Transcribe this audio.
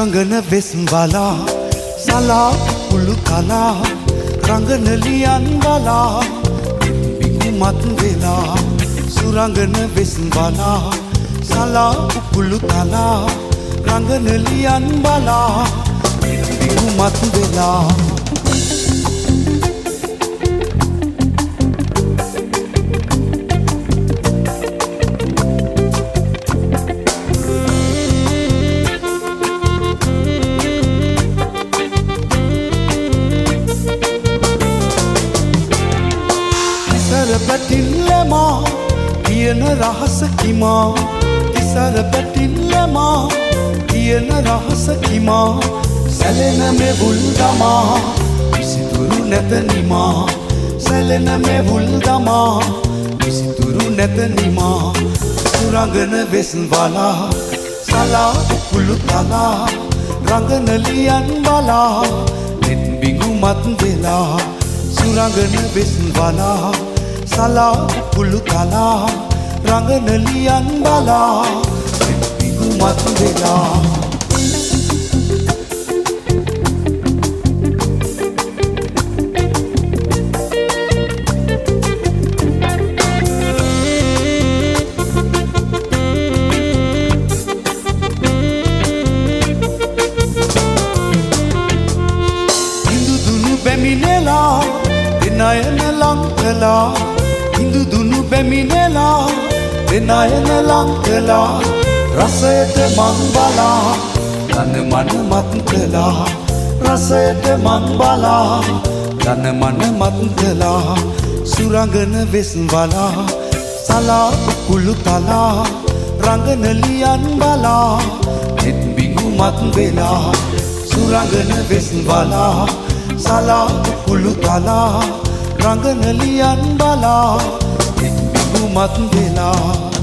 සුරංගන වෙස්වලා සලා උළු කලා රංගන ලියන් බලා බිඟුමත් වෙලා සුරංගන වෙස්වලා සලා උළු කලා රංගන ලියන් බලා බිඟුමත් වෙලා පැටිල්ලමා කියන රහස කිමා තිසර පැටිල්ලමා කියන රහස කිමා සැලෙන මෙවුල් දමා විසිතුරු නැත නිමා සැලෙන මෙවුල් දමා විසිතුරු නැත නිමා සුරංගන වෙස්වලා සලා උකුළු තලා රංගන ලියන් බලා නෙත් බිඟුමත් වෙලා සුරංගන වෙස්වලා සලා උකුළු තලා රංගන ලියන් බලා බිඟුමත් වෙලා හිඳුදුනු බැමිනෙලා දෙනයන ලං කළා හිඳුදුනු බැමිනෙලා දෙනයන ලං කළා රසයට මං බලා තන මන මත් කළා රසයට මං බලා තන මන මත් කළා සුරංගන වෙස්වලා සලා උකුළු තලා රංගන ලියන් බලා නෙත් බිඟුමත් වෙලා සුරංගන වෙස්වලා සලා උකුළු තලා රංගන ලියන් බලා නෙත් බිඟුමත් වෙලා